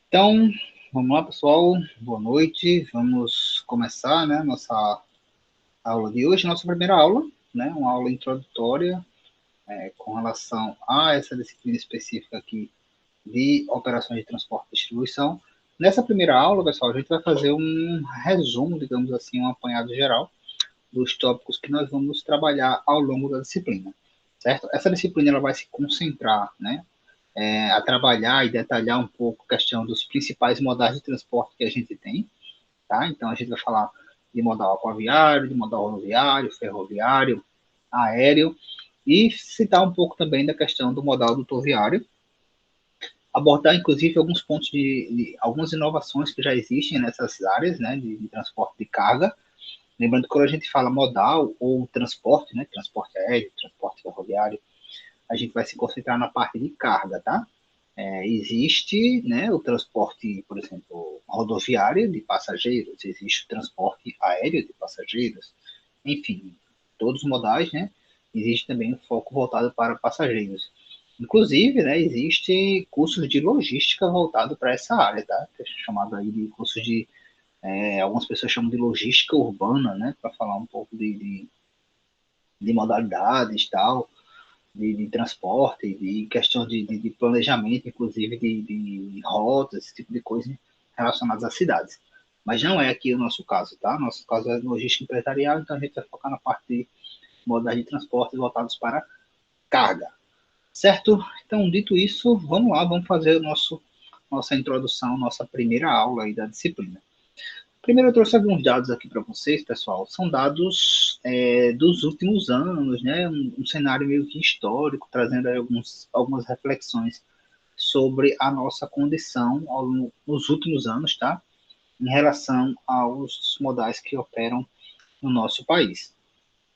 Então, vamos lá, pessoal. Boa noite. Vamos começar, né, nossa aula de hoje, nossa primeira aula, né, uma aula introdutória com relação a essa disciplina específica aqui de operações de transporte e distribuição. Nessa primeira aula, pessoal, a gente vai fazer um resumo, digamos assim, um apanhado geral dos tópicos que nós vamos trabalhar ao longo da disciplina, certo? Essa disciplina ela vai se concentrar, né, a trabalhar e detalhar um pouco a questão dos principais modais de transporte que a gente tem, tá? Então, a gente vai falar de modal aquaviário, de modal rodoviário, ferroviário, aéreo, e citar um pouco também da questão do modal rodoviário, abordar, inclusive, alguns pontos de algumas inovações que já existem nessas áreas, né, de transporte de carga. Lembrando que quando a gente fala modal ou transporte, né, transporte aéreo, transporte ferroviário, a gente vai se concentrar na parte de carga, tá? Existe, né, o transporte, por exemplo, rodoviário de passageiros, existe o transporte aéreo de passageiros, enfim, todos os modais, né? Existe também um foco voltado para passageiros. Inclusive, né, existe cursos de logística voltado para essa área, tá? Que é chamado aí de cursos de, algumas pessoas chamam de logística urbana, né? Para falar um pouco de modalidades e tal, de transporte, de questão de planejamento, inclusive de rotas, esse tipo de coisa relacionadas às cidades. Mas não é aqui o nosso caso, tá? Nosso caso é logística empresarial, então a gente vai focar na parte de modalidade de transporte voltados para carga, certo? Então, dito isso, vamos lá, vamos fazer nossa introdução, nossa primeira aula aí da disciplina. Primeiro, eu trouxe alguns dados aqui para vocês, pessoal. São dados dos últimos anos, né? Um cenário meio que histórico, trazendo aí algumas reflexões sobre a nossa condição nos últimos anos, tá? Em relação aos modais que operam no nosso país.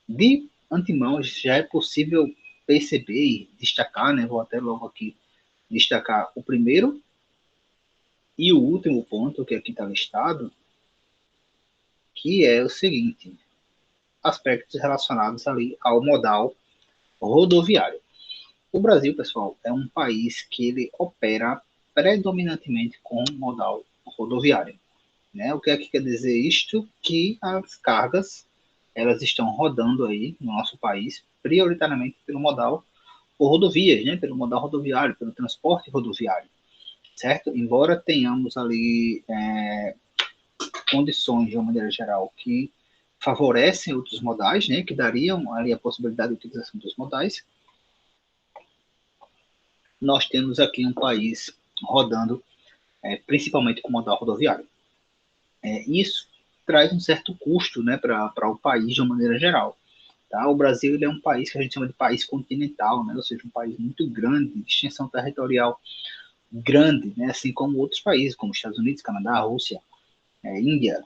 De antemão, já é possível perceber e destacar, né? Vou até logo aqui destacar o primeiro e o último ponto que aqui está listado, que é o seguinte: aspectos relacionados ali ao modal rodoviário. O Brasil, pessoal, é um país que ele opera predominantemente com modal rodoviário. Né? O que é que quer dizer isto? Que as cargas elas estão rodando aí no nosso país prioritariamente pelo modal por rodovias, né? Pelo modal rodoviário, pelo transporte rodoviário, certo? Embora tenhamos ali condições, de uma maneira geral, que favorecem outros modais, né, que dariam ali a possibilidade de utilização dos modais. Nós temos aqui um país rodando principalmente com modal rodoviário. Isso traz um certo custo, né, para o país de uma maneira geral. Tá? O Brasil ele é um país que a gente chama de país continental, né, ou seja, um país muito grande, de extensão territorial grande, né, assim como outros países, como Estados Unidos, Canadá, Rússia, Índia,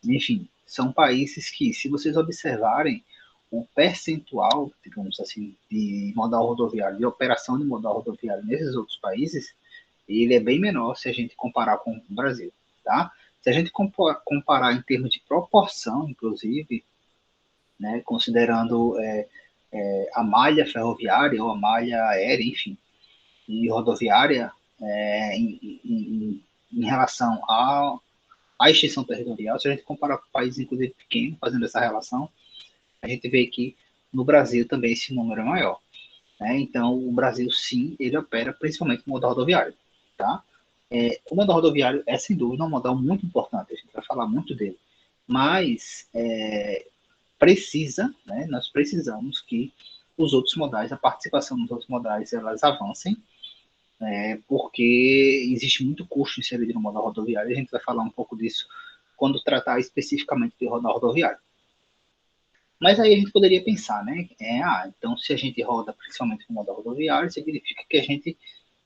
enfim, são países que, se vocês observarem, o percentual, digamos assim, de modal rodoviário, de operação de modal rodoviário nesses outros países, ele é bem menor se a gente comparar com o Brasil, tá? Se a gente comparar em termos de proporção, inclusive, né, considerando a malha ferroviária ou a malha aérea, enfim, e rodoviária, em relação à extensão territorial, se a gente comparar com países, inclusive, pequenos, fazendo essa relação, a gente vê que no Brasil também esse número é maior. Né? Então, o Brasil, sim, ele opera principalmente no modal rodoviário. Tá? O modal rodoviário é, sem dúvida, um modal muito importante, a gente vai falar muito dele. Mas né, nós precisamos que os outros modais, a participação dos outros modais, elas avancem, porque existe muito custo inserido no modal rodoviário, e a gente vai falar um pouco disso quando tratar especificamente de modal rodoviário. Mas aí a gente poderia pensar, né? Então se a gente roda principalmente no modal rodoviário, significa que a gente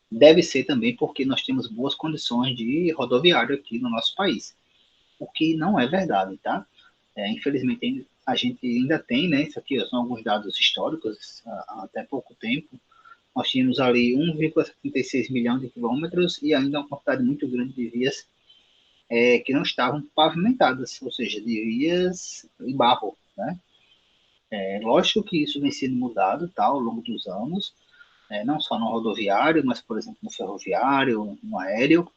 deve ser também porque nós temos boas condições de rodoviário aqui no nosso país. O que não é verdade, tá? Infelizmente a gente ainda tem, né? Isso aqui são alguns dados históricos, há até pouco tempo. Nós tínhamos ali 1,76 milhão de quilômetros e ainda uma quantidade muito grande de vias que não estavam pavimentadas, ou seja, de vias em barro, né? Lógico que isso vem sendo mudado tá, ao longo dos anos, não só no rodoviário, mas, por exemplo, no ferroviário, no aéreo.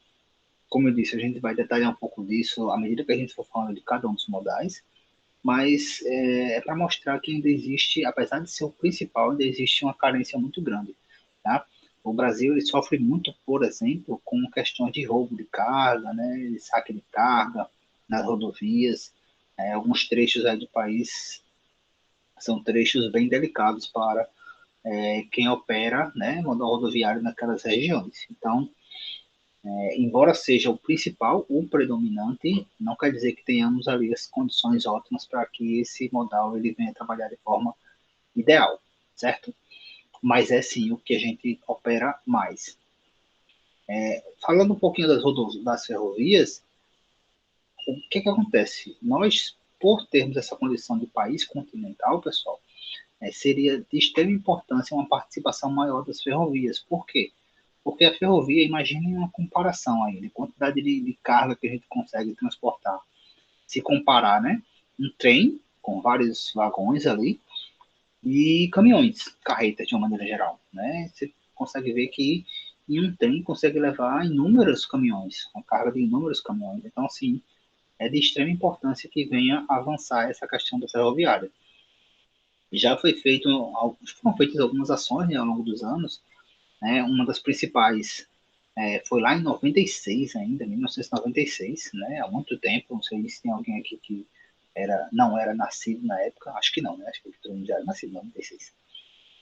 como eu disse, a gente vai detalhar um pouco disso à medida que a gente for falando de cada um dos modais, mas é para mostrar que ainda existe, apesar de ser o principal, ainda existe uma carência muito grande, tá? O Brasil ele sofre muito, por exemplo, com questões de roubo de carga, né, de saque de carga nas rodovias. Alguns trechos aí do país são trechos bem delicados para quem opera, né, modal rodoviário naquelas regiões. Então, embora seja o principal, o predominante, não quer dizer que tenhamos ali as condições ótimas para que esse modal ele venha trabalhar de forma ideal, certo? Mas é sim o que a gente opera mais. Falando um pouquinho das ferrovias, o que acontece? Nós, por termos essa condição de país continental, pessoal, seria de extrema importância uma participação maior das ferrovias. Por quê? Porque a ferrovia, imagine uma comparação aí, de quantidade de carga que a gente consegue transportar. Se comparar, né? Um trem com vários vagões ali e caminhões, carretas de uma maneira geral, né? Você consegue ver que em um trem consegue levar inúmeros caminhões, uma carga de inúmeros caminhões. Então, assim, é de extrema importância que venha avançar essa questão da ferroviária. Já foram feitas algumas ações, né, ao longo dos anos, né? Uma das principais foi lá em 96 ainda, 1996, né? Há muito tempo, não sei se tem alguém aqui que não era nascido na época, acho que não, né? Acho que todo mundo já era nascido em 96.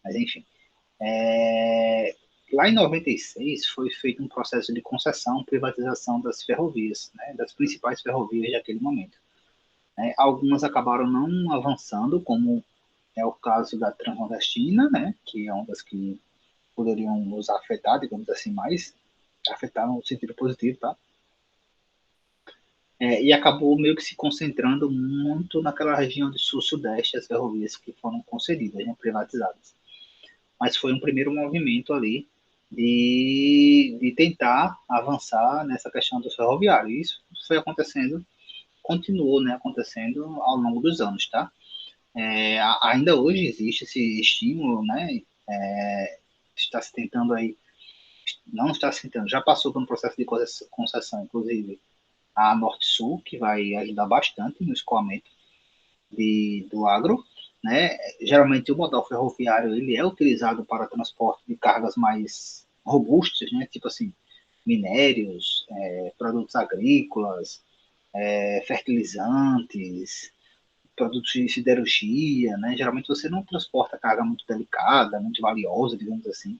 Mas enfim, lá em 96 foi feito um processo de concessão, privatização das ferrovias, né? Das principais ferrovias daquele momento. Algumas acabaram não avançando, como é o caso da Transnordestina, né? Que é uma das que poderiam nos afetar, digamos assim, mais afetar no sentido positivo, tá? E acabou meio que se concentrando muito naquela região do sul-sudeste, as ferrovias que foram concedidas, né, privatizadas. Mas foi um primeiro movimento ali de tentar avançar nessa questão do ferroviário. E isso foi acontecendo, continuou, né, acontecendo ao longo dos anos, tá? Ainda hoje existe esse estímulo, né? Está se tentando aí, não está se tentando, já passou por um processo de concessão, inclusive a Norte-Sul, que vai ajudar bastante no escoamento do agro. Né? Geralmente o modal ferroviário ele é utilizado para transporte de cargas mais robustas, né? Tipo assim, minérios, produtos agrícolas, fertilizantes, produtos de siderurgia, né? Geralmente você não transporta carga muito delicada, muito valiosa, digamos assim,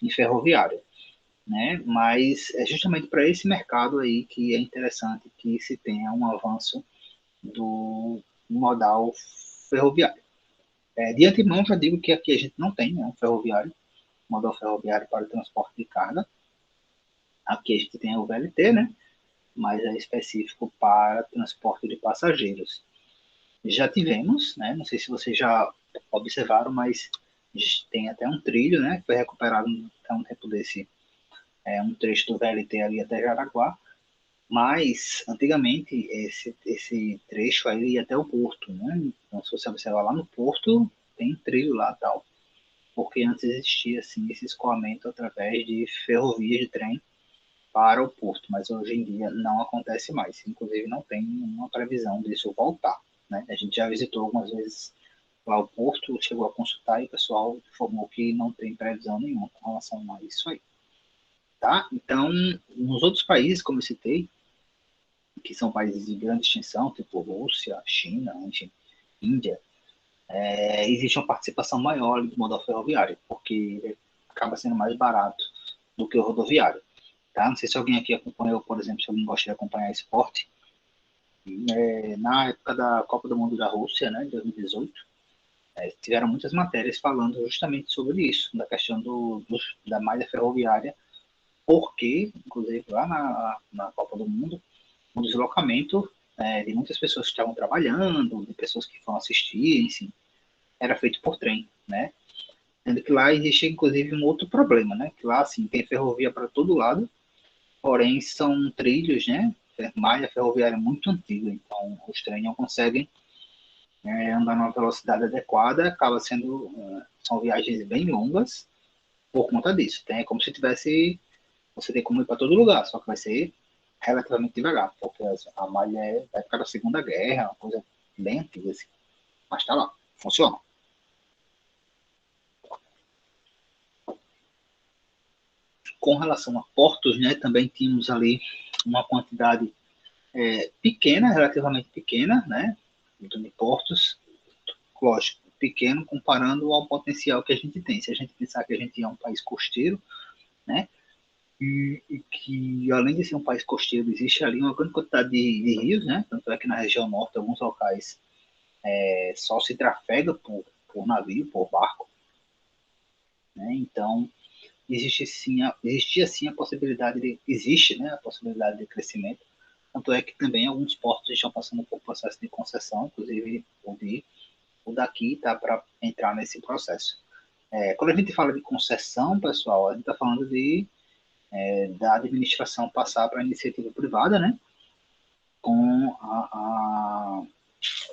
em ferroviário, né? Mas é justamente para esse mercado aí que é interessante que se tenha um avanço do modal ferroviário. De antemão, já digo que aqui a gente não tem, né, um ferroviário, modal ferroviário para o transporte de carga. Aqui a gente tem o VLT, né? Mas é específico para transporte de passageiros. Já tivemos, né? Não sei se vocês já observaram, mas tem até um trilho, né? Que foi recuperado há um tempo desse, um trecho do VLT ali até Jaraguá. Mas, antigamente, esse trecho aí ia até o porto, né? Então, se você observar lá no porto, tem trilho lá e tal. Porque antes existia, assim, esse escoamento através de ferrovias de trem para o porto, mas hoje em dia não acontece mais. Inclusive, não tem uma previsão disso voltar, né? A gente já visitou algumas vezes lá o porto, chegou a consultar e o pessoal informou que não tem previsão nenhuma com relação a isso aí, tá? Então, nos outros países, como eu citei, que são países de grande extensão, tipo Rússia, China, enfim, Índia, existe uma participação maior do modal ferroviário, porque ele acaba sendo mais barato do que o rodoviário. Tá? Não sei se alguém aqui acompanhou, por exemplo, se alguém gosta de acompanhar esporte, na época da Copa do Mundo da Rússia, né, em 2018, tiveram muitas matérias falando justamente sobre isso, da questão da malha ferroviária, porque, inclusive, lá na Copa do Mundo, o deslocamento de muitas pessoas que estavam trabalhando, de pessoas que foram assistir, enfim, era feito por trem, né? Sendo que lá existe, inclusive, um outro problema, né? Que lá, assim, tem ferrovia para todo lado, porém são trilhos, né? Malha ferroviária muito antiga, então os trens não conseguem andar numa velocidade adequada, acaba sendo, são viagens bem longas por conta disso. É como se tivesse, você tem como ir para todo lugar, só que vai ser relativamente devagar, porque a malha é da época da Segunda Guerra, uma coisa bem antiga, assim. Mas tá lá, funciona. Com relação a portos, né, também tínhamos ali uma quantidade pequena, relativamente pequena, né, de portos, lógico, pequeno comparando ao potencial que a gente tem. Se a gente pensar que a gente é um país costeiro, né, e que além de ser um país costeiro, existe ali uma grande quantidade de rios, né, tanto é que na região norte, alguns locais só se trafega por navio, por barco, né, então existia sim a possibilidade existe, né, a possibilidade de crescimento. Tanto é que também alguns portos estão passando por processo de concessão, inclusive o daqui está para entrar nesse processo. Quando a gente fala de concessão, pessoal, a gente está falando da administração passar para a iniciativa privada, né, com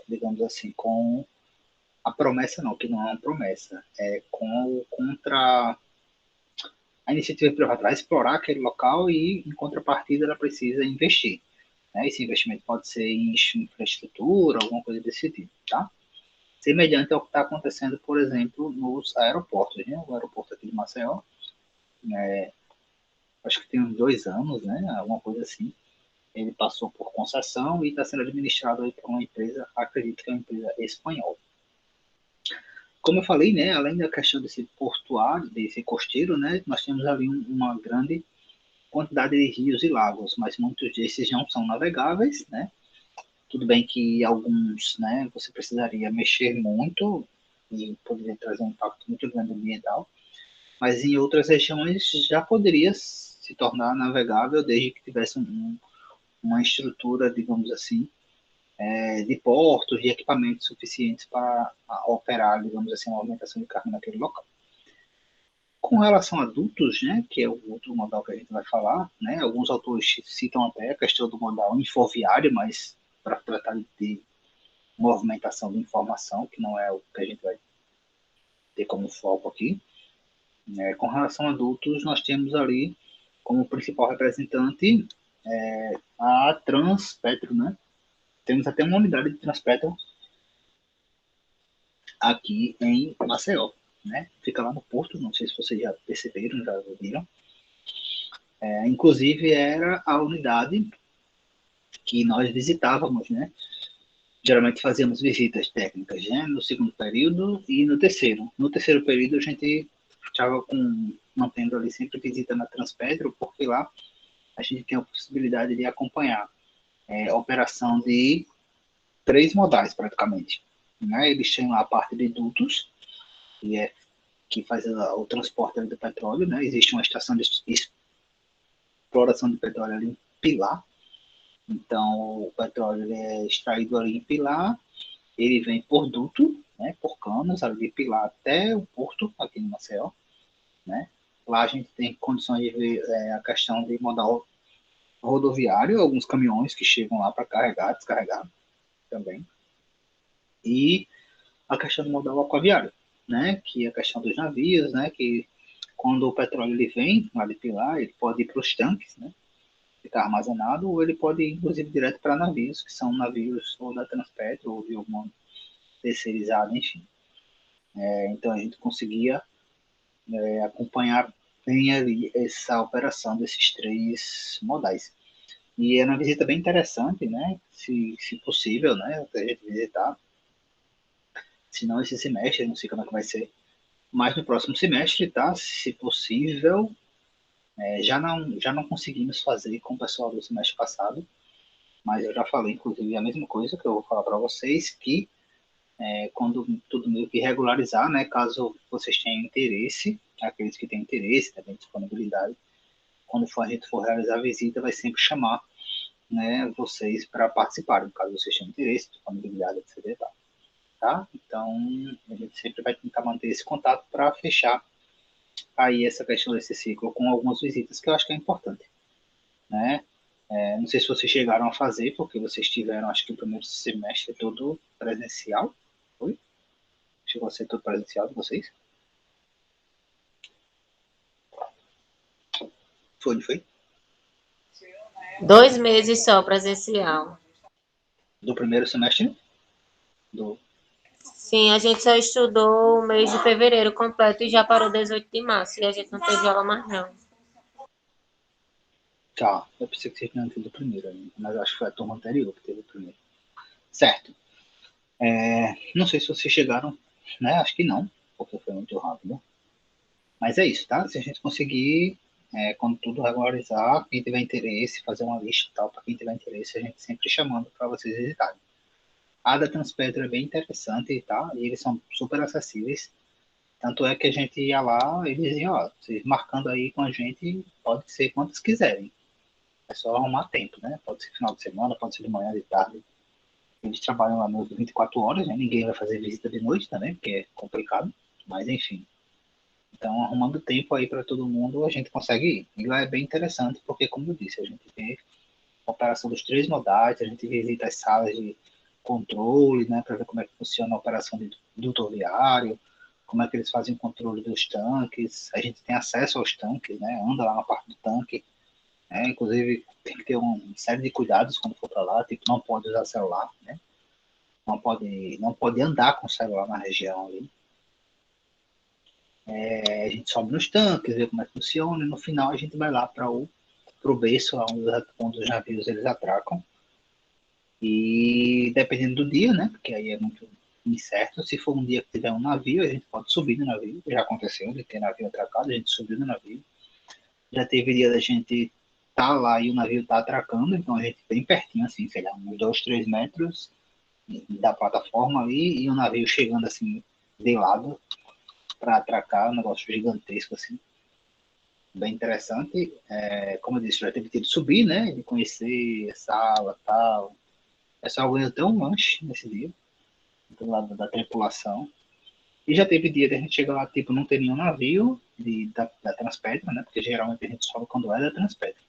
digamos assim, com a promessa, não, que não é uma promessa, com o contra a iniciativa privada vai explorar aquele local e, em contrapartida, ela precisa investir. Né? Esse investimento pode ser em infraestrutura, alguma coisa desse tipo, tá? Semelhante ao que está acontecendo, por exemplo, nos aeroportos. Né? O aeroporto aqui de Maceió, acho que tem uns 2 anos, né? Alguma coisa assim. Ele passou por concessão e está sendo administrado aí por uma empresa, acredito que é uma empresa espanhola. Como eu falei, né, além da questão desse portuário, desse costeiro, né, nós temos ali uma grande quantidade de rios e lagos, mas muitos desses não são navegáveis, né? Tudo bem que alguns, né, você precisaria mexer muito e poderia trazer um impacto muito grande ambiental, mas em outras regiões já poderia se tornar navegável desde que tivesse uma estrutura, digamos assim, de portos e equipamentos suficientes para operar, digamos assim, a movimentação de carga naquele local. Com relação a adultos, né, que é o outro modal que a gente vai falar, né, alguns autores citam até a questão do modal infoviário, mas para tratar de movimentação de informação, que não é o que a gente vai ter como foco aqui. Com relação a adultos, nós temos ali como principal representante a Transpetro, né? Temos até uma unidade de Transpetro aqui em Maceió, né? Fica lá no Porto, não sei se vocês já perceberam, já viram. Inclusive era a unidade que nós visitávamos, né? Geralmente fazíamos visitas técnicas, né? No segundo período e no terceiro. No terceiro período a gente estava mantendo ali sempre visita na Transpetro, porque lá a gente tem a possibilidade de acompanhar a operação de 3 modais praticamente. Né? Eles têm lá a parte de dutos, que faz o transporte do petróleo, né? Existe uma estação de exploração de petróleo ali em Pilar, então o petróleo é extraído ali em Pilar, ele vem por duto, né, por canos, ali de Pilar até o porto, aqui em Maceió. Né? Lá a gente tem condições de ver a questão de modal rodoviário, alguns caminhões que chegam lá para carregar, descarregar também. E a questão do modal aquaviário, né, que é a questão dos navios, né, que quando o petróleo ele vem lá de Pilar, ele pode ir para os tanques, né, ficar armazenado, ou ele pode ir, inclusive, direto para navios, que são navios ou da Transpetro ou de alguma terceirizada, enfim. Então a gente conseguia acompanhar bem ali essa operação desses 3 modais. E é uma visita bem interessante, né? Se possível, né? A gente visitar. Se não esse semestre, não sei como é que vai ser. Mas no próximo semestre, tá? Se possível, já não conseguimos fazer com o pessoal do semestre passado, mas eu já falei, inclusive, a mesma coisa que eu vou falar para vocês, que quando tudo meio que regularizar, né? Caso vocês tenham interesse, aqueles que têm interesse, também disponibilidade, quando a gente for realizar a visita, vai sempre chamar, né, vocês para participarem, caso vocês tenham interesse, disponibilidade, etc. Tá? Então, a gente sempre vai tentar manter esse contato para fechar aí essa questão desse ciclo com algumas visitas que eu acho que é importante, né? Não sei se vocês chegaram a fazer, porque vocês tiveram, acho que o primeiro semestre todo presencial, foi? Chegou a ser todo presencial de vocês? Foi, não foi? 2 meses só presencial. Do primeiro semestre? Do... Sim, a gente só estudou o mês de fevereiro completo e já parou 18 de março. E a gente não teve aula mais, não. Tá, eu pensei que vocês tinham tido o primeiro ainda, mas acho que foi a turma anterior que teve o primeiro. Certo. Não sei se vocês chegaram, né? Acho que não, porque foi muito rápido. Mas é isso, tá? Se a gente conseguir, quando tudo regularizar, quem tiver interesse, fazer uma lista e tal, para quem tiver interesse, a gente sempre chamando para vocês visitarem. A da Transpetro é bem interessante, tá? E eles são super acessíveis. Tanto é que a gente ia lá e dizia, ó, vocês marcando aí com a gente, pode ser quantos quiserem. É só arrumar tempo, né? Pode ser final de semana, pode ser de manhã, de tarde. Eles trabalham lá nos 24 horas, né? Ninguém vai fazer visita de noite também, porque é complicado. Mas enfim. Então, arrumando tempo aí para todo mundo, a gente consegue ir. E lá é bem interessante, porque, como eu disse, a gente vê a operação dos três modais, a gente visita as salas de controle, né, para ver como é que funciona a operação do torviário, como é que eles fazem o controle dos tanques, a gente tem acesso aos tanques, né, anda lá na parte do tanque, né, inclusive tem que ter uma série de cuidados quando for para lá, tipo, não pode usar celular, né, não pode andar com o celular na região ali. A gente sobe nos tanques, vê como é que funciona, e no final a gente vai lá para o berço, onde os navios eles atracam. E dependendo do dia, né? Porque aí é muito incerto. Se for um dia que tiver um navio, a gente pode subir no navio. Já aconteceu de ter navio atracado, a gente subiu no navio. Já teve dia da gente tá lá e o navio tá atracando, então a gente bem pertinho, assim, sei lá, uns 2, 3 metros da plataforma ali, e o navio chegando assim de lado para atracar, um negócio gigantesco assim. Bem interessante. Como eu disse, já teve que subir, né? De conhecer a sala e tal. O pessoal ganhou até um lanche nesse dia, do lado da tripulação. E já teve dia de a gente chegar lá, tipo, não ter nenhum navio da Transpetro, né? Porque geralmente a gente sobe quando é da Transpetro,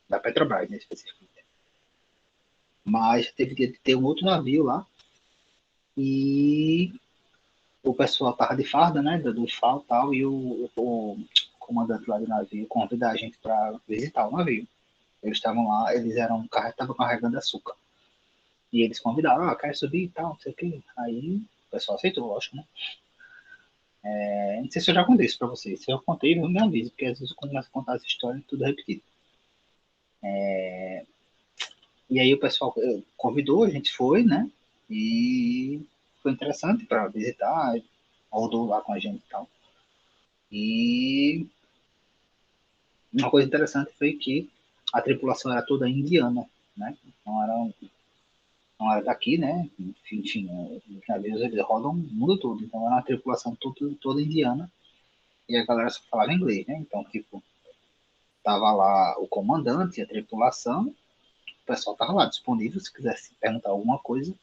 da Petrobras, né, especificamente. Mas já teve dia de ter um outro navio lá e o pessoal tava de farda, né? Do FAO e tal, e o comandante lá do navio convida a gente para visitar o navio. Eles estavam lá, estavam carregando açúcar. E eles convidaram, quer subir e tal, não sei o quê. Aí o pessoal aceitou, lógico, né? Não sei se eu já contei isso pra vocês. Se eu contei, eu me aviso, porque às vezes eu começo a contar essa história e tudo é repetido. E aí o pessoal convidou, a gente foi, né? E foi interessante para visitar, rodou lá com a gente e tal. E uma coisa interessante foi que a tripulação era toda indiana, né? Não era daqui, né? Enfim, os navios eles rodam o mundo todo, então era uma tripulação toda indiana e a galera só falava inglês, né? Então, tipo, tava lá o comandante e a tripulação, o pessoal tava lá disponível se quisesse perguntar alguma coisa,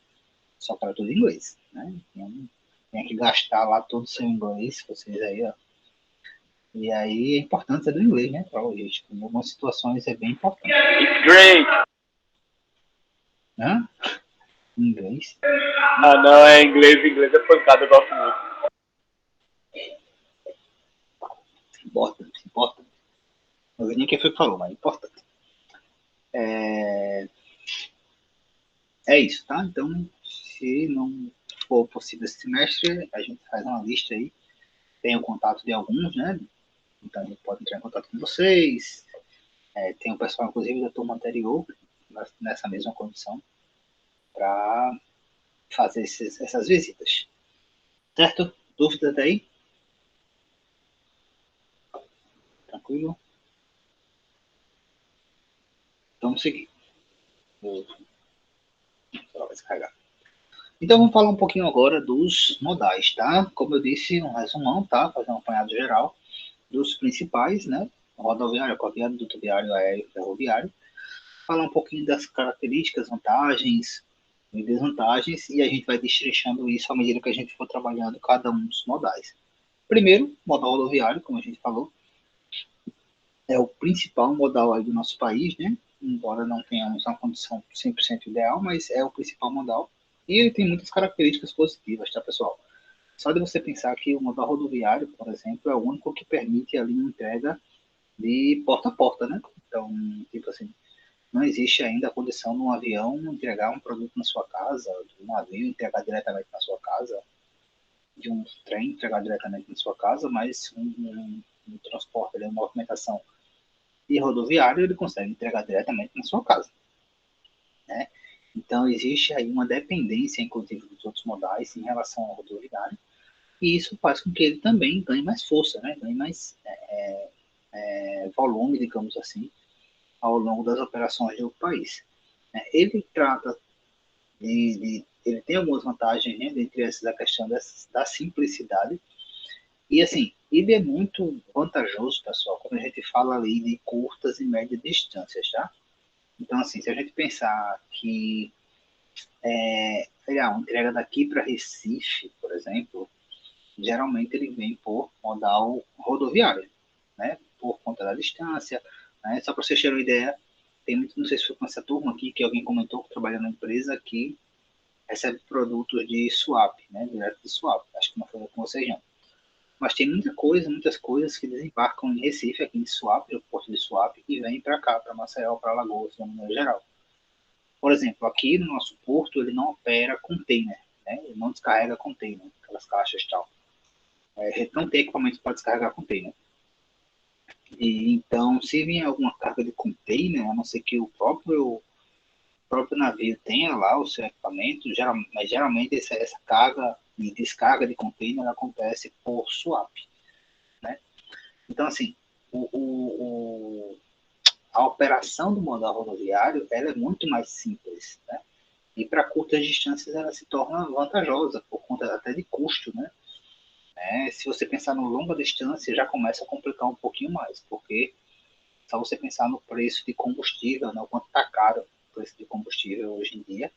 só para tudo em inglês, né? Então, tem que gastar lá todo o seu inglês, vocês aí, ó. E aí é importante ser do inglês, né? Para logística. Em algumas situações é bem importante. Great. Hã? Inglês. Ah, não, é inglês. Inglês é pancada, eu gosto muito. Importante. Não sei nem quem foi que falou, mas é importante. É, é isso, tá? Então, se não for possível esse semestre, a gente faz uma lista aí. Tem o contato de alguns, né? Então a gente pode entrar em contato com vocês. Tem o pessoal, inclusive, da turma anterior, nessa mesma condição, para fazer essas visitas. Certo? Dúvidas aí? Tranquilo? Vamos seguir. Vou só descarregar. Então vamos falar um pouquinho agora dos modais, tá? Como eu disse, um resumão, tá? Fazer um apanhado geral dos principais, né? Rodoviário, aquaviário, dutoviário, aéreo, ferroviário. Falar um pouquinho das características, vantagens e desvantagens, e a gente vai destrinchando isso à medida que a gente for trabalhando cada um dos modais. Primeiro, modal rodoviário, como a gente falou, é o principal modal aí do nosso país, né? Embora não tenhamos uma condição 100% ideal, mas é o principal modal. E ele tem muitas características positivas, tá, pessoal? Só de você pensar que o modal rodoviário, por exemplo, é o único que permite ali uma entrega de porta a porta, né? Então, tipo assim, não existe ainda a condição de um avião entregar um produto na sua casa, de um navio entregar diretamente na sua casa, de um trem entregar diretamente na sua casa, mas um transporte, uma movimentação e rodoviário, ele consegue entregar diretamente na sua casa, né? Então, existe aí uma dependência, inclusive, dos outros modais em relação ao rodoviário, e isso faz com que ele também ganhe mais força, né? Ganhe mais volume, digamos assim, ao longo das operações do país. Ele trata ele tem algumas vantagens, né? Dentre essas, a questão da simplicidade. E, assim, ele é muito vantajoso, pessoal, quando a gente fala ali de curtas e médias distâncias, tá? Então, assim, se a gente pensar que uma entrega daqui para Recife, por exemplo, geralmente ele vem por modal rodoviário, né? Por conta da distância, né? Só para vocês terem uma ideia, tem muito, não sei se foi com essa turma aqui que alguém comentou que trabalha na empresa que recebe produtos de swap, né? Direto de swap. Acho que não foi com vocês não. Mas tem muitas coisas que desembarcam em Recife, aqui em Suape, no porto de Suape, e vêm para cá, para Maceió, para Alagoas, de maneira geral. Por exemplo, aqui no nosso porto, ele não opera container, né? Ele não descarrega container, aquelas caixas e tal. A gente não tem equipamento para descarregar container. E, então, se vier alguma carga de container, a não ser que o próprio navio tenha lá o seu equipamento, mas geralmente essa carga e descarga de container acontece por swap, né? Então, assim, a operação do modal rodoviário ela é muito mais simples, né? E para curtas distâncias ela se torna vantajosa por conta até de custo, né? Se você pensar no longa distância já começa a complicar um pouquinho mais, porque só você pensar no preço de combustível, né? O quanto está caro o preço de combustível hoje em dia.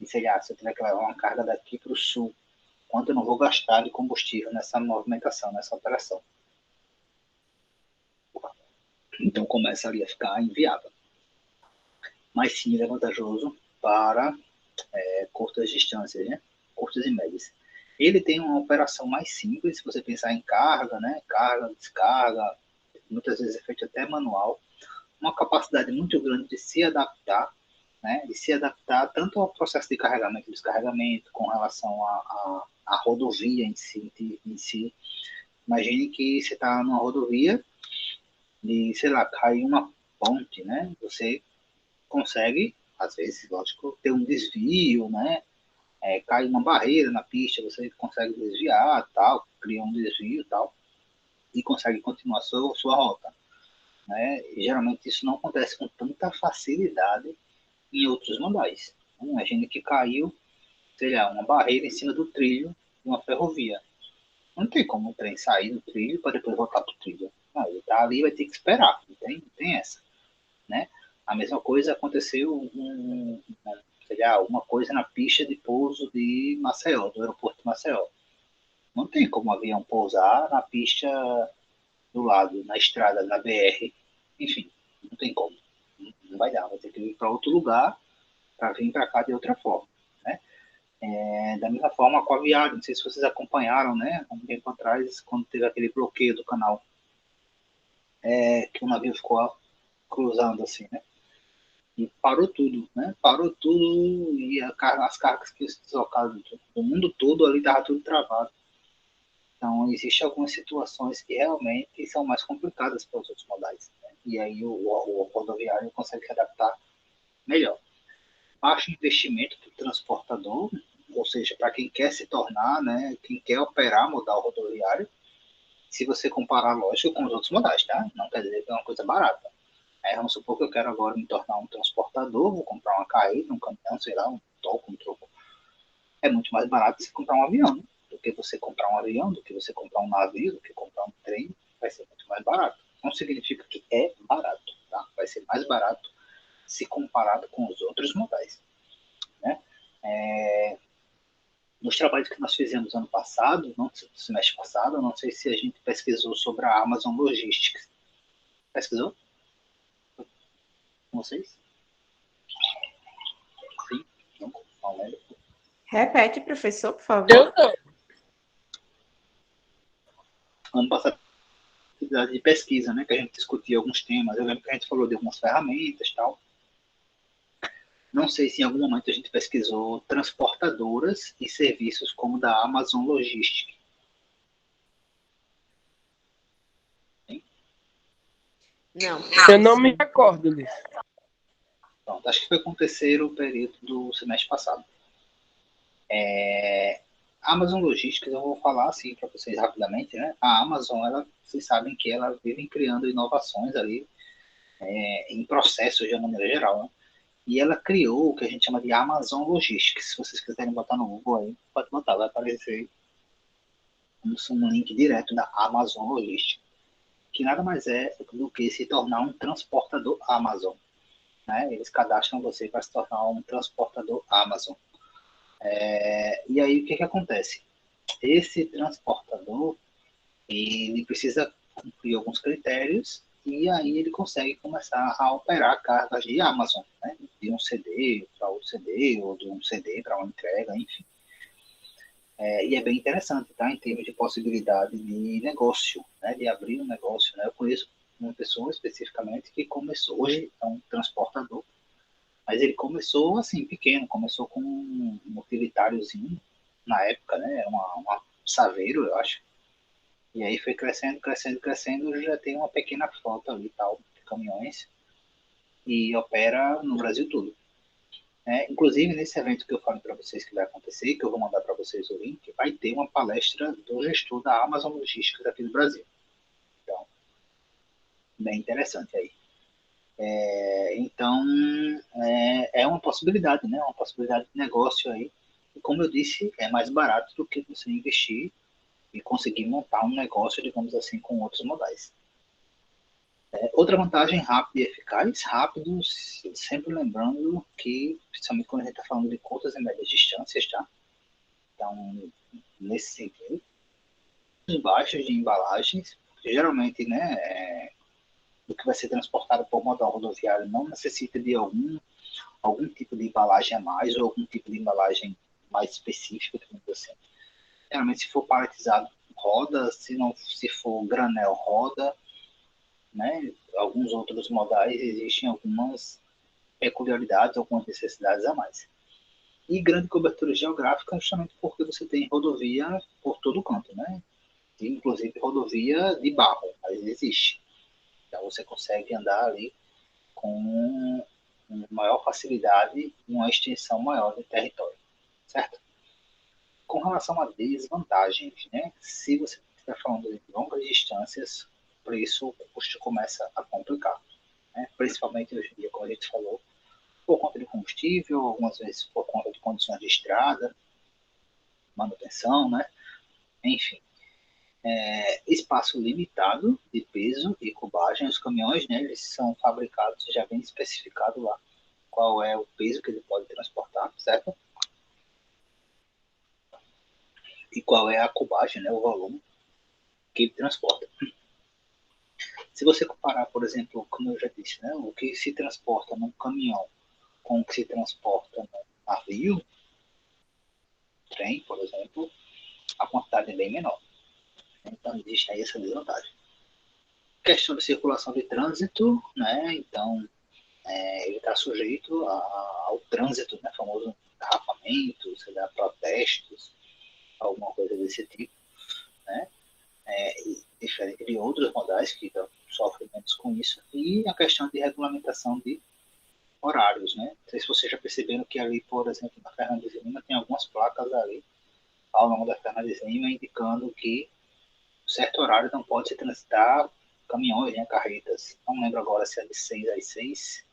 E sei lá, se eu tiver que levar uma carga daqui para o sul, quanto eu não vou gastar de combustível nessa movimentação, nessa operação. Então começa ali a ficar inviável. Mas sim, ele é vantajoso para curtas distâncias, né? Curtas e médias. Ele tem uma operação mais simples, se você pensar em carga, né? Carga, descarga, muitas vezes é feito até manual. Uma capacidade muito grande de se adaptar, né? De se adaptar tanto ao processo de carregamento e descarregamento, com relação à rodovia em si. Imagine que você está numa rodovia e, sei lá, cai uma ponte, né? Você consegue, às vezes, lógico, ter um desvio, né? Cai uma barreira na pista, você consegue desviar, tal, cria um desvio, tal, e consegue continuar sua rota, né? E, geralmente isso não acontece com tanta facilidade em outros modais. Imagina que caiu, sei lá, uma barreira em cima do trilho de uma ferrovia. Não tem como o trem sair do trilho para depois voltar para o trilho. Não, ele está ali, vai ter que esperar, não tem essa, né? A mesma coisa aconteceu sei lá, uma coisa na pista de pouso de Maceió, do aeroporto de Maceió. Não tem como o avião pousar na pista do lado, na estrada, na BR. Enfim, não tem como. Não vai dar, vai ter que ir para outro lugar para vir para cá de outra forma, né? Da mesma forma com a viagem, não sei se vocês acompanharam, né? Há um tempo atrás, quando teve aquele bloqueio do canal, que o navio ficou cruzando assim, né? E parou tudo, né? Parou tudo e as cargas que se deslocaram do mundo todo ali estava tudo travado. Então, existem algumas situações que realmente são mais complicadas para os outros modais, né? E aí o rodoviário consegue se adaptar melhor. Baixo investimento para o transportador, ou seja, para quem quer se tornar, né, quem quer operar modal rodoviário, se você comparar, lógico, com os outros modais, tá? Não quer dizer que é uma coisa barata. Vamos supor que eu quero agora me tornar um transportador, vou comprar uma carreta, um caminhão, sei lá, um toco, um troco. É muito mais barato você comprar um avião, né? Do que você comprar um avião, do que você comprar um navio, do que comprar um trem, vai ser muito mais barato. Não significa que é barato, tá? Vai ser mais barato se comparado com os outros modais, né? Nos trabalhos que nós fizemos ano passado, no semestre passado, não sei se a gente pesquisou sobre a Amazon Logistics. Pesquisou? Com vocês? Sim? Não lembro. Repete, professor, por favor. Eu não. Ano passado, atividade de pesquisa, né, que a gente discutia alguns temas. Eu lembro que a gente falou de algumas ferramentas e tal. Não sei se em algum momento a gente pesquisou transportadoras e serviços como da Amazon Logistics. Não. Eu não me recordo disso. Pronto, acho que foi com o terceiro período do semestre passado. A Amazon Logistics, eu vou falar assim para vocês rapidamente, né? A Amazon, vocês sabem que ela vive criando inovações ali em processos de uma maneira geral, né? E ela criou o que a gente chama de Amazon Logistics. Se vocês quiserem botar no Google aí, pode botar, vai aparecer um link direto da Amazon Logistics, que nada mais é do que se tornar um transportador Amazon. Né? Eles cadastram você para se tornar um transportador Amazon. E aí o que acontece? Esse transportador ele precisa cumprir alguns critérios e aí ele consegue começar a operar cargas de Amazon, né? De um CD para outro CD ou de um CD para uma entrega, enfim. E é bem interessante, tá? Em termos de possibilidade de negócio, né? De abrir um negócio, né? Eu conheço uma pessoa especificamente que começou, hoje é um transportador, mas ele começou assim, pequeno, começou com um utilitáriozinho, na época, né? Uma Saveiro, eu acho. E aí foi crescendo, crescendo, crescendo, já tem uma pequena frota ali, tal, de caminhões, e opera no Brasil todo. Inclusive, nesse evento que eu falei para vocês que vai acontecer, que eu vou mandar para vocês o link, vai ter uma palestra do gestor da Amazon Logística aqui do Brasil. Então, bem interessante aí. Então, é uma possibilidade, né? Uma possibilidade de negócio aí. E como eu disse, é mais barato do que você investir e conseguir montar um negócio, digamos assim, com outros modais. Outra vantagem, rápido e eficaz. Rápido, sempre lembrando que, principalmente quando a gente está falando de curtas e médias distâncias, tá? Então, nesse sentido, os baixos de embalagens, porque geralmente, né, o que vai ser transportado por modal rodoviário não necessita de algum tipo de embalagem a mais ou algum tipo de embalagem mais específica, digamos assim. Geralmente, se for paletizado, roda, se for granel, roda, né? Alguns outros modais existem algumas peculiaridades, algumas necessidades a mais. E grande cobertura geográfica justamente porque você tem rodovia por todo canto, né? E, inclusive rodovia de barro, mas existe. Então você consegue andar ali com maior facilidade e uma extensão maior de território, certo? Com relação a desvantagens, né? Se você estiver falando de longas distâncias, o preço, o custo começa a complicar, né? Principalmente hoje em dia, como a gente falou, por conta de combustível, algumas vezes por conta de condições de estrada, manutenção, né? Enfim, espaço limitado de peso e cubagem. Os caminhões, né, eles são fabricados, já vem especificado lá qual é o peso que ele pode transportar, certo? E qual é a cubagem, né, o volume que ele transporta. Se você comparar, por exemplo, como eu já disse, né, o que se transporta num caminhão com o que se transporta num navio, trem, por exemplo, a quantidade é bem menor. Então, existe aí essa desvantagem. Questão de circulação de trânsito, né? Então, ele está sujeito ao trânsito, né? Famoso engarrafamento, sei lá, protestos, alguma coisa desse tipo, né? Diferente de outros modais que sofrem menos com isso. E a questão de regulamentação de horários, né? Não sei se vocês já perceberam que ali, por exemplo, na Fernandes Lima, tem algumas placas ali ao longo da Fernandes Lima indicando que certo horário não pode se transitar caminhões, né, carretas. Não lembro agora se é de 6 às 6,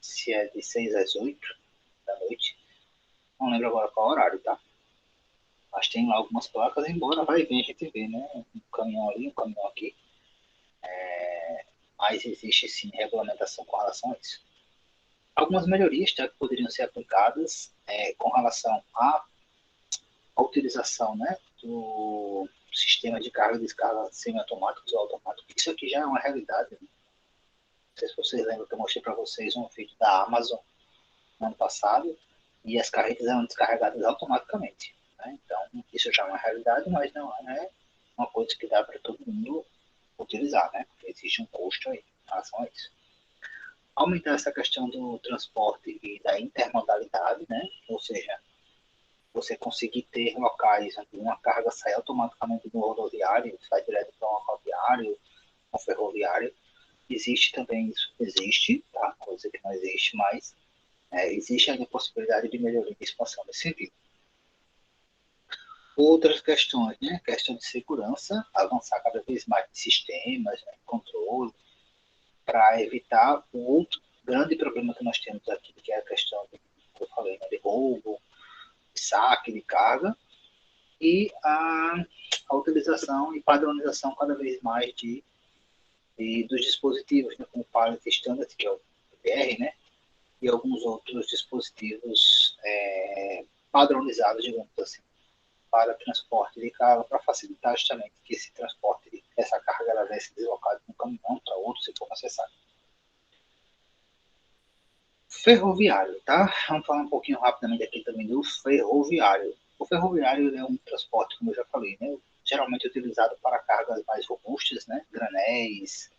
se é de 6 às 8 da noite. Não lembro agora qual horário, tá? Mas tem lá algumas placas, embora vai vir a gente vê, né? Um caminhão ali, um caminhão aqui. Mas existe sim regulamentação com relação a isso. Algumas melhorias, tá, que poderiam ser aplicadas com relação à utilização, né, do sistema de carga e descarga semiautomáticos ou automáticos. Isso aqui já é uma realidade. Né? Não sei se vocês lembram que eu mostrei para vocês um vídeo da Amazon no ano passado e as carretas eram descarregadas automaticamente. Né? Então, isso já é uma realidade, mas não é uma coisa que dá para todo mundo utilizar, né? Porque existe um custo aí em relação a isso. aumentar essa questão do transporte e da intermodalidade, né? Ou seja, você conseguir ter locais onde uma carga sai automaticamente do rodoviário, sai direto para um rodoviário, um ferroviário. Existe também isso, existe, tá? Coisa que não existe mais. Existe ainda a possibilidade de melhoria e expansão nesse sentido. Outras questões, né? Questão de segurança, avançar cada vez mais em sistemas, né? Controle, para evitar o outro grande problema que nós temos aqui, que é a questão que eu falei, né? De roubo, de saque, de carga, e a utilização e padronização cada vez mais dos dispositivos, né? Como o Pilot Standard, que é o PPR, né? E alguns outros dispositivos padronizados, digamos assim, para transporte de carga, para facilitar justamente que esse transporte, essa carga, ela venha se deslocar de um caminhão para outro, se for necessário. Ferroviário, tá? Vamos falar um pouquinho rapidamente aqui também do ferroviário. O ferroviário é um transporte, como eu já falei, né? Geralmente utilizado para cargas mais robustas, né? Granéis,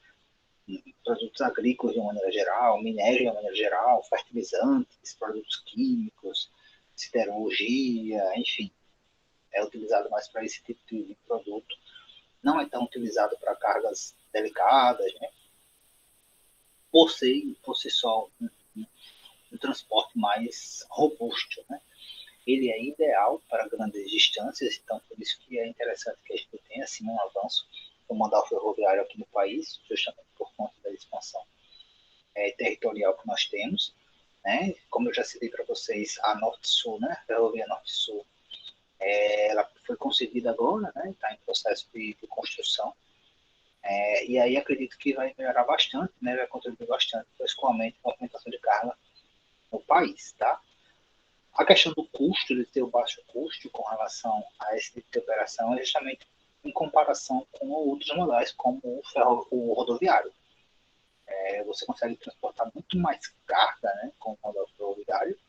produtos agrícolas de uma maneira geral, minério de uma maneira geral, fertilizantes, produtos químicos, siderurgia, enfim. É utilizado mais para esse tipo de produto. Não é tão utilizado para cargas delicadas, né? Por si só, um transporte mais robusto, né? Ele é ideal para grandes distâncias, então por isso que é interessante que a gente tenha assim um avanço no modal ferroviário aqui no país, justamente por conta da expansão territorial que nós temos, né? Como eu já citei para vocês, a Norte-Sul, né? A Ferrovia Norte-Sul, ela foi concebida agora, né? Está em processo de construção, e aí acredito que vai melhorar bastante, né? Vai contribuir bastante com a movimentação de carga no país, tá? A questão do custo, de ter o baixo custo com relação a esse tipo de operação é justamente em comparação com outros modais, como o rodoviário. Você consegue transportar muito mais carga, né, com o modal ferroviário,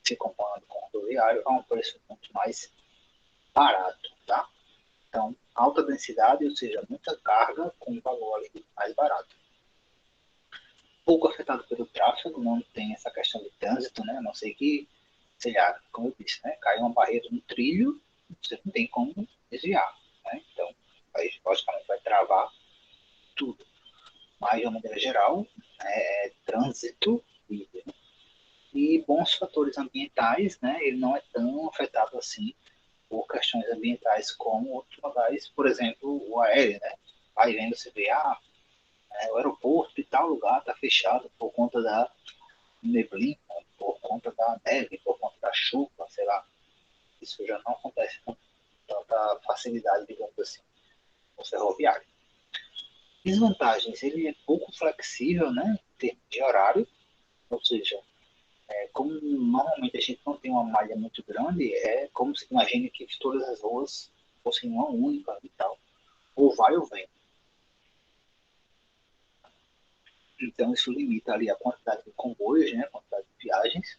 se comparando com o rodoviário, a um preço muito mais barato, tá? Então, alta densidade, ou seja, muita carga com um valor ali mais barato. Pouco afetado pelo tráfego, não tem essa questão de trânsito, né? A não sei que, sei lá, como eu disse, né? Cai uma barreira no trilho, você não tem como desviar, né? Então, aí, logicamente, vai travar tudo. Mas, de uma maneira geral, trânsito livre. Né? E bons fatores ambientais, né? Ele não é tão afetado assim por questões ambientais como outros modais, por exemplo, o aéreo, né? Aí vendo você vê, o aeroporto e tal lugar está fechado por conta da neblina, por conta da neve, por conta da chuva, sei lá. Isso já não acontece com tanta facilidade, digamos assim, no ferroviário. Desvantagens, ele é pouco flexível, né, em termos de horário, ou seja, como normalmente a gente não tem uma malha muito grande, é como se imagine que todas as ruas fossem uma única e tal, ou vai ou vem. Então isso limita ali a quantidade de comboios, né, a quantidade de viagens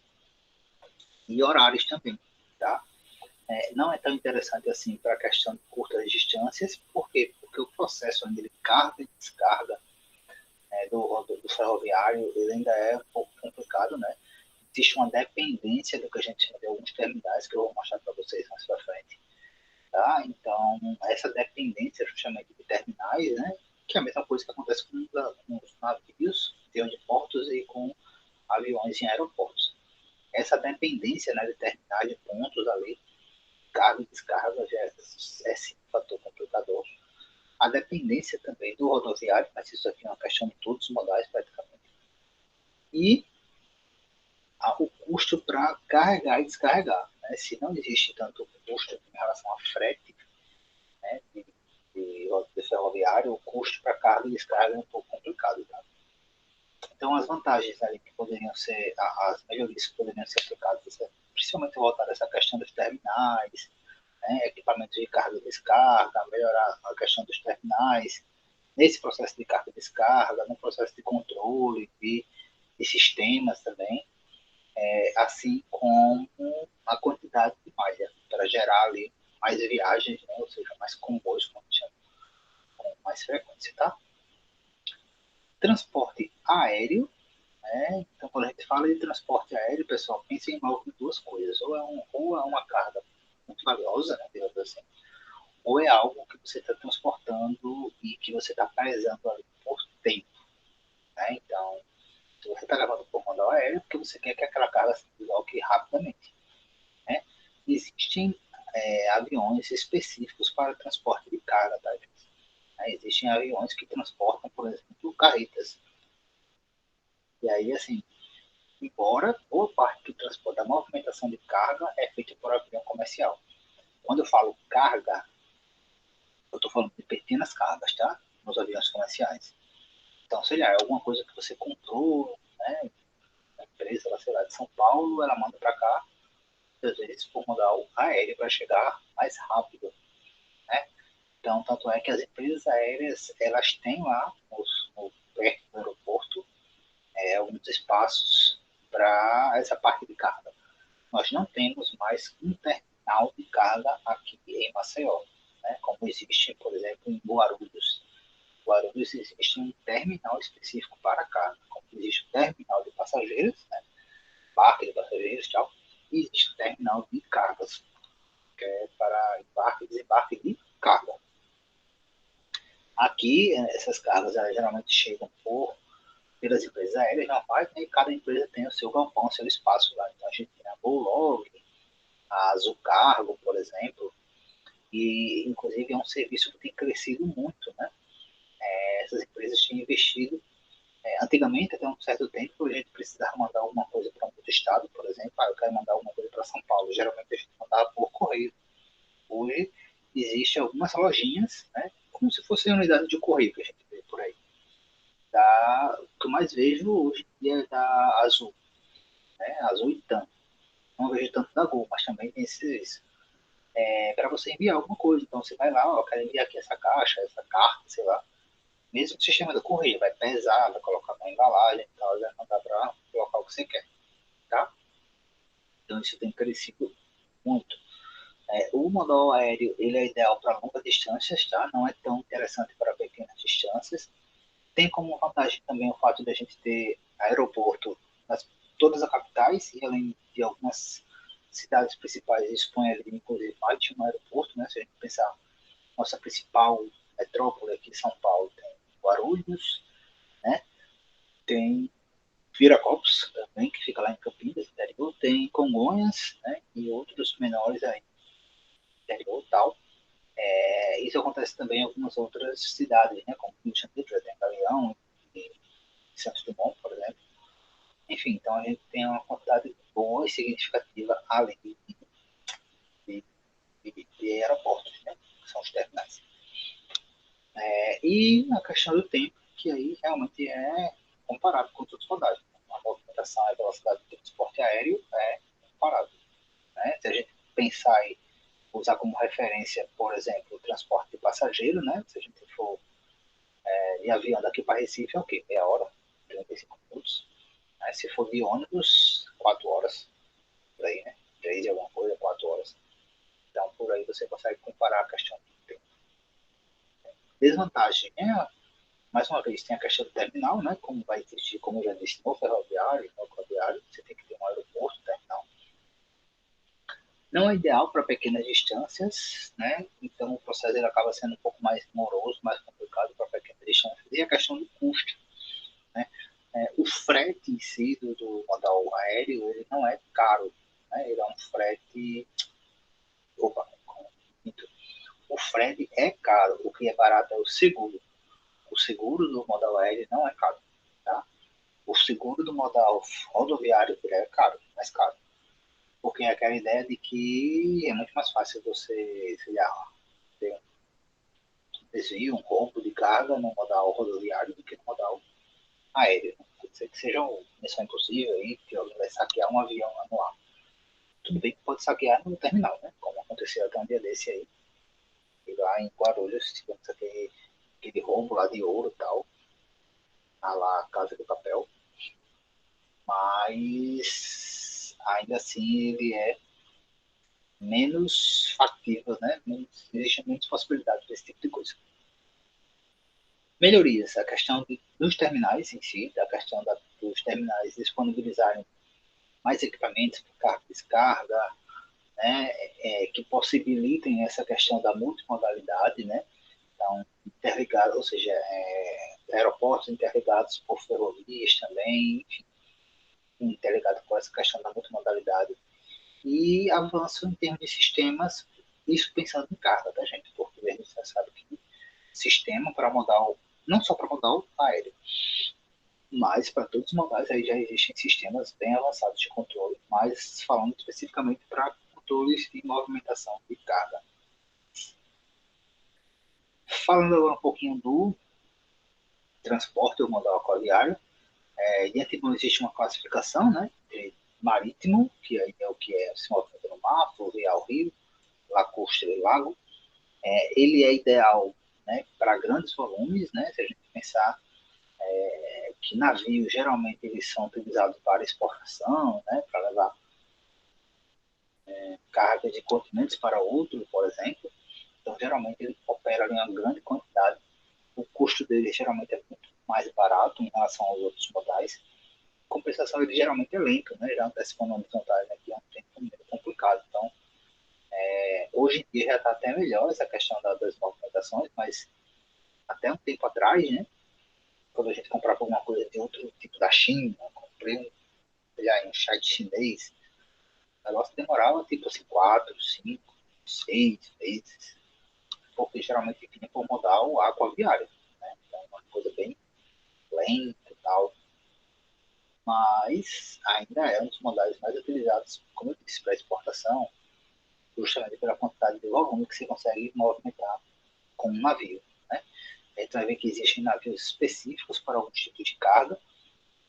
e horários também, tá? Não é tão interessante assim para a questão de curtas distâncias, por quê? Porque o processo onde ele carga e descarga do ferroviário ele ainda é um pouco complicado, né? Existe uma dependência do que a gente chama de alguns terminais, que eu vou mostrar para vocês mais para frente. Tá? Então, essa dependência justamente de terminais, né? Que é a mesma coisa que acontece com os navios de portos e com aviões em aeroportos. Essa dependência, né, de terminais, de pontos ali, carga e descarga, já sim um fator complicador. A dependência também do rodoviário, mas isso aqui é uma questão de todos os modais praticamente. E o custo para carregar e descarregar. Né? Se não existe tanto custo em relação a frete, né, de ferroviário, o custo para carga e descarga é um pouco complicado. Tá? Então, as vantagens ali que poderiam ser, as melhorias que poderiam ser aplicadas, principalmente voltar a essa questão dos terminais, né, equipamentos de carga e descarga, melhorar a questão dos terminais, nesse processo de carga e descarga, no processo de controle de sistemas também, assim como a quantidade de malha, para gerar ali mais viagens, né, ou seja, mais comboios, como chama, com mais frequência, tá? Transporte aéreo, né, gente fala de transporte aéreo, pessoal, pensa em logo em duas coisas. Ou é uma carga muito valiosa, né, digamos assim, ou é algo que você está transportando e que você está pesando ali por tempo. Né? Então, se você está levando por modal aéreo, porque você quer que aquela carga se desloque rapidamente. Né? Existem aviões específicos para transporte de carga, tá, gente? Existem aviões que transportam, por exemplo, carretas. E aí, assim, embora boa parte do transporte, da movimentação de carga é feita por avião comercial. Quando eu falo carga, eu estou falando de pequenas cargas, tá? Nos aviões comerciais. Então, sei lá, é alguma coisa que você comprou, né? A empresa, sei lá, de São Paulo, ela manda para cá, às vezes por modal aéreo para chegar mais rápido, né? Então, tanto é que as empresas aéreas, elas têm lá, perto do aeroporto, alguns espaços para essa parte de carga. Nós não temos mais um terminal de carga aqui em Maceió, né? Como existe, por exemplo, em Guarulhos. Guarulhos existe um terminal específico para carga, como existe um terminal de passageiros, né? Parque de passageiros e tal, e existe um terminal de cargas, que é para embarque e desembarque de carga. Aqui, essas cargas elas geralmente chegam pelas empresas aéreas normais, né? E cada empresa tem o seu galpão, o seu espaço lá. Então a gente tem a Bolog, a Azul Cargo, por exemplo, e inclusive é um serviço que tem crescido muito, né? Essas empresas têm investido. Antigamente, até um certo tempo, a gente precisava mandar alguma coisa para um outro estado, por exemplo. Eu quero mandar alguma coisa para São Paulo. Geralmente a gente mandava por correio. Hoje, existem algumas lojinhas, né, como se fosse unidade de correio que a gente vê por aí. O que eu mais vejo hoje é da Azul, né, Azul e TAM. Não vejo tanto da Gol, mas também tem esse serviço. Para você enviar alguma coisa. Então você vai lá, ó, quero enviar aqui essa caixa, essa carta, sei lá. Mesmo que o sistema do correio vai pesar, vai colocar na embalagem e tal, vai mandar para o local que você quer, tá? Então isso tem crescido muito. O modal aéreo ele é ideal para longas distâncias, tá? Não é tão interessante para pequenas distâncias. Tem como vantagem também o fato de a gente ter aeroporto nas todas as capitais e além de algumas cidades principais dispõe ali, inclusive mais de um aeroporto, né? Se a gente pensar, nossa principal metrópole aqui de São Paulo tem Guarulhos, né? Tem Viracopos também, que fica lá em Campinas, interior, tem Congonhas, né? E outros menores aí, interior e tal. Isso acontece também em algumas outras cidades, né? Como Rio de Janeiro, tem Galeão e Santos Dumont, por exemplo. Enfim, então a gente tem uma quantidade boa e significativa além de aeroportos, né? Que são os terminais. E a questão do tempo, que aí realmente é comparável com outros rodagens. A movimentação e a velocidade do transporte aéreo é comparável. Né? Se a gente pensar em usar como referência, por exemplo, o transporte de passageiro, né? Se a gente for de avião daqui para Recife, é o quê? Meia hora, 35 minutos. Né? Se for de ônibus, 4 horas, por aí, né? 3 de alguma coisa, 4 horas. Então, por aí você consegue comparar a questão do tempo. Desvantagem mais uma vez, tem a questão do terminal, né? Como vai existir, como eu já disse, no ferroviário, no rodoviário, você tem que ter um aeroporto, terminal. Não é ideal para pequenas distâncias, né? Então o processo ele acaba sendo um pouco mais moroso, mais complicado para pequenas distâncias. E a questão do custo, né? O frete em si do modal aéreo, ele não é caro, né? Ele é um frete... Opa, o frete é caro, o que é barato é o seguro. O seguro do modal aéreo não é caro, tá? O seguro do modal rodoviário ele é caro, mais caro. Porque é aquela ideia de que é muito mais fácil você, sei lá, ter um desvio, um roubo de carga no modal rodoviário do que no modal aéreo. Pode ser que seja uma missão impossível aí, que alguém vai saquear um avião lá no ar. Tudo bem que pode saquear no terminal, né? Como aconteceu até um dia desse aí. E lá em Guarulhos, tivemos aquele roubo lá de ouro e tal, lá Casa de Papel. Mas ainda assim ele é menos factível, né? Existe menos possibilidade desse tipo de coisa. Melhorias, a questão dos terminais em si, a questão dos terminais disponibilizarem mais equipamentos para carga e descarga, né, que possibilitem essa questão da multimodalidade, né, então, interligado, ou seja, aeroportos interligados por ferrovias também, enfim, interligado com essa questão da multimodalidade, e avanço em termos de sistemas, isso pensando em carga, tá, gente? Porque a gente já sabe que sistema para modal, não só para modal aéreo, mas para todos os modais aí já existem sistemas bem avançados de controle, mas falando especificamente para controles de movimentação de carga. Falando agora um pouquinho do transporte ou modal aquaviário, de antemão existe uma classificação, né, de marítimo, que aí é o que se movimenta no mar, fluvial, rio, lacustre e lago. Ele é ideal, né, para grandes volumes, né, se a gente pensar que navios geralmente eles são utilizados para exportação, né, para levar carga de continentes para outro, por exemplo. Então, geralmente ele opera em uma grande quantidade. O custo dele geralmente é muito mais barato em relação aos outros modais. A compensação ele geralmente é lento, né, já antecipando a horizontal, né, que é um tempo muito complicado. Então, hoje em dia já está até melhor essa questão das movimentações, mas até um tempo atrás, né, quando a gente comprava alguma coisa de outro tipo da China, comprei um site chinês, o negócio demorava tipo assim, 4, 5, 6 meses, porque geralmente vinha por modal aquaviário, né? Então, uma coisa bem lenta e tal, mas ainda é um dos modais mais utilizados, como eu disse, para exportação, justamente pela quantidade de volume que você consegue movimentar com um navio, né? A gente vai ver que existem navios específicos para alguns tipos de carga,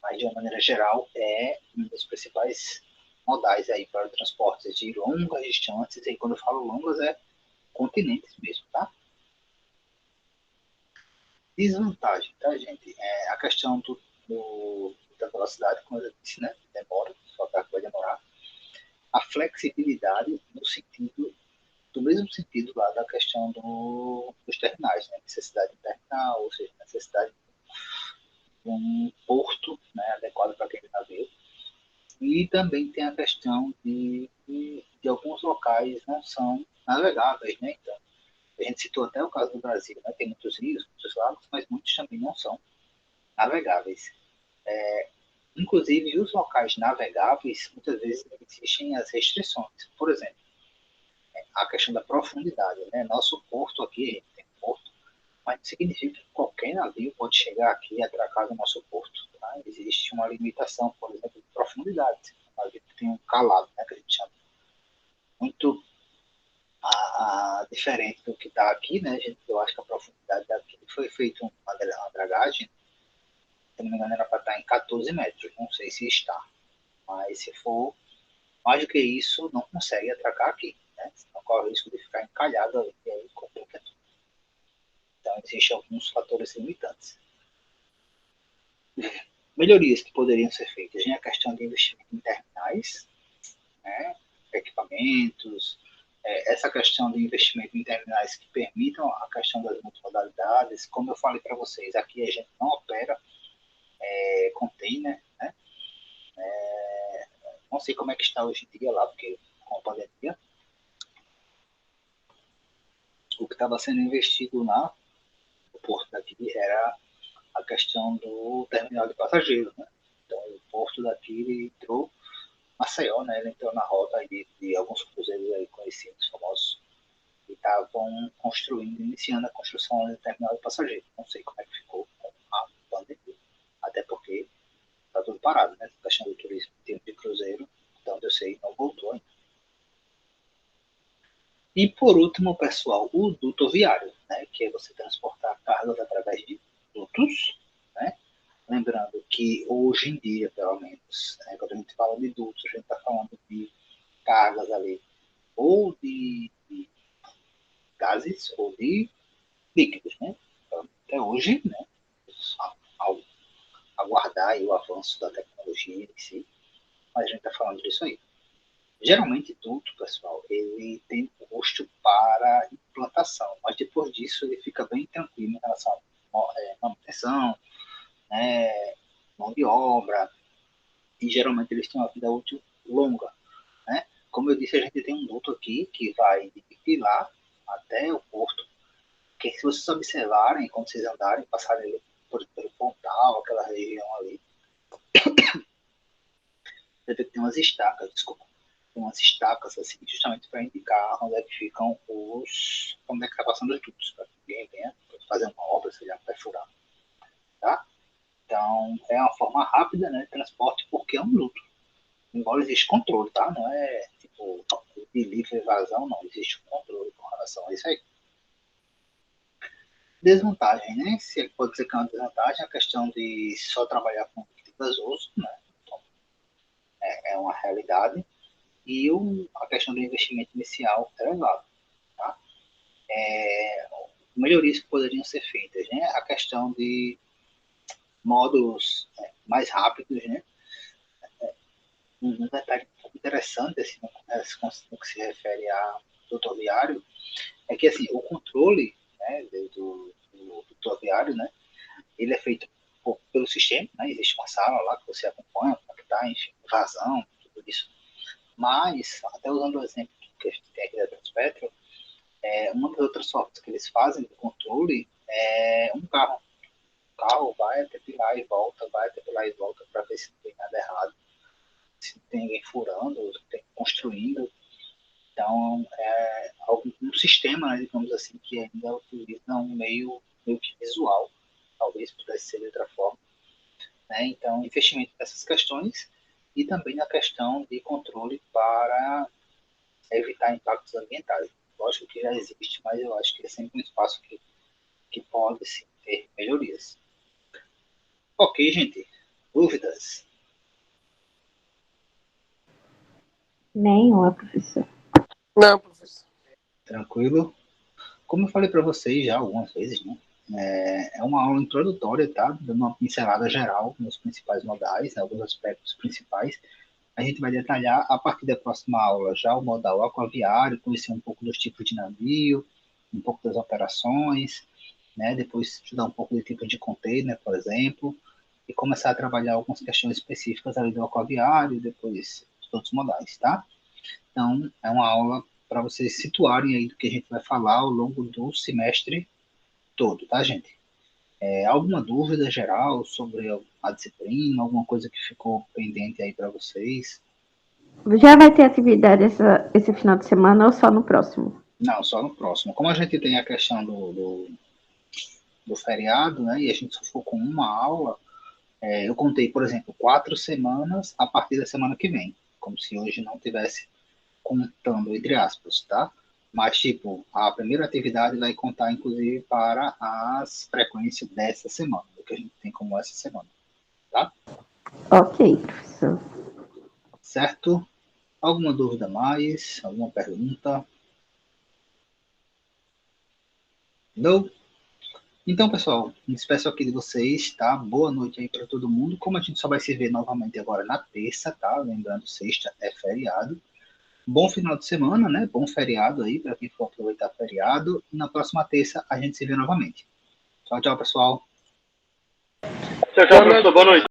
mas de uma maneira geral é um dos principais modais aí para transportes de longas distâncias, e quando eu falo longas é continentes mesmo, tá? Desvantagem, tá, gente? A questão da velocidade, como eu disse, né? Demora, só que vai demorar. A flexibilidade no sentido, do mesmo sentido lá da questão dos terminais, né? Necessidade de terminal, ou seja, necessidade de um porto, né, adequado para aquele navio. E também tem a questão de alguns locais não são navegáveis, né? Então, a gente citou até o caso do Brasil, né? Tem muitos rios, muitos lagos, mas muitos também não são navegáveis. Inclusive, os locais navegáveis, muitas vezes existem as restrições. Por exemplo, a questão da profundidade, né? Nosso porto aqui, a gente tem um porto, mas não significa que qualquer navio pode chegar aqui e atracar no nosso porto. Tá? Existe uma limitação, por exemplo, de profundidade. O navio tem um calado, né, que a gente chama. Muito diferente do que está aqui, né? Eu acho que a profundidade daqui foi feita uma dragagem, se não me engano, era para estar em 14 metros. Não sei se está, mas se for mais do que isso, não consegue atracar aqui, né? Senão corre o risco de ficar encalhado ali, e aí complica tudo. Então, existem alguns fatores limitantes. Melhorias que poderiam ser feitas, né? A questão de investimento em terminais, né? Equipamentos, essa questão de investimento em terminais que permitam a questão das multimodalidades. Como eu falei para vocês, aqui a gente não opera container, né? Não sei como é que está hoje em dia lá, porque com a pandemia, o que estava sendo investido no porto daqui era a questão do terminal de passageiros, né? Então, o porto daqui ele entrou, Maceió, né? Ele entrou na rota de alguns cruzeiros aí conhecidos, famosos, e estavam construindo, iniciando a construção do terminal de passageiros. Não sei como é que ficou com a pandemia, até porque está tudo parado, né? A questão do turismo em termos de cruzeiro, então eu sei, não voltou ainda. E por último, pessoal, o duto viário, né? Que é você transportar cargas através de dutos, né? Lembrando que hoje em dia, pelo menos, né, quando a gente fala de dutos, a gente está falando de cargas ali, ou de gases, ou de líquidos, né? Então, até hoje, né? Ao aguardar aí o avanço da tecnologia em si, mas a gente está falando disso aí. Geralmente, duto, pessoal, ele tem custo para implantação, mas depois disso ele fica bem tranquilo em relação à manutenção, né, mão de obra, e geralmente eles têm uma vida útil longa, né? Como eu disse, a gente tem um duto aqui que vai de Pilar até o porto, que se vocês observarem, quando vocês andarem, passarem ali pelo Pontal, aquela região ali, você vê que tem umas estacas, desculpa, tem umas estacas assim, justamente para indicar onde é que ficam onde é que está passando os dutos, para que ninguém venha fazer uma obra, seja perfurar, tá? Então, é uma forma rápida, né, de transporte, porque é um duto. Embora exista controle, tá? Não é tipo de livre evasão, não. Existe um controle com relação a isso aí. Desvantagem, né? Se pode ser que é uma desvantagem, a questão de só trabalhar com gasoso, né? Então, é uma realidade. E a questão do investimento inicial é elevado, tá? Melhorias que poderiam ser feitas, né? A questão de modos mais rápidos, né? Um detalhe interessante assim, no que se refere a rodoviário é que assim, o controle, né, do rodoviário, né, ele é feito pelo sistema, né, existe uma sala lá que você acompanha, como é que está, enfim, vazão, tudo isso. Mas, até usando o exemplo que a gente tem aqui da Transpetro, uma das outras formas que eles fazem de controle é um carro. O carro vai até pilar e volta, vai até pilar e volta para ver se não tem nada errado, se tem ninguém furando, se tem construindo. Então, é um sistema, né, digamos assim, que ainda utiliza um meio que visual, talvez pudesse ser de outra forma. Né? Então, investimento nessas questões e também na questão de controle para evitar impactos ambientais. Lógico que já existe, mas eu acho que é sempre um espaço que pode sim, ter melhorias. Ok, gente. Dúvidas? Nenhuma, professor. Não, professor. Tranquilo? Como eu falei para vocês já algumas vezes, né? É uma aula introdutória, tá? Dando uma pincelada geral nos principais modais, né? Alguns aspectos principais. A gente vai detalhar a partir da próxima aula já o modal aquaviário, conhecer um pouco dos tipos de navio, um pouco das operações, né? Depois estudar um pouco de tipo de container, por exemplo, e começar a trabalhar algumas questões específicas ali do aquaviário, depois de todos os modais, tá? Então, é uma aula para vocês situarem aí do que a gente vai falar ao longo do semestre todo, tá, gente? Alguma dúvida geral sobre a disciplina, alguma coisa que ficou pendente aí para vocês? Já vai ter atividade esse final de semana ou só no próximo? Não, só no próximo. Como a gente tem a questão do feriado, né, e a gente só ficou com uma aula, eu contei, por exemplo, 4 semanas a partir da semana que vem, como se hoje não tivesse contando, entre aspas, tá? Mas, tipo, a primeira atividade vai contar, inclusive, para as frequências dessa semana, do que a gente tem como essa semana, tá? Ok, professor. Certo? Alguma dúvida mais? Alguma pergunta? Não? Então, pessoal, me despeço aqui de vocês, tá? Boa noite aí para todo mundo. Como a gente só vai se ver novamente agora na terça, tá? Lembrando, sexta é feriado. Bom final de semana, né? Bom feriado aí para quem for aproveitar feriado. E na próxima terça a gente se vê novamente. Tchau, tchau, pessoal. Tchau, tchau, professor. Boa noite.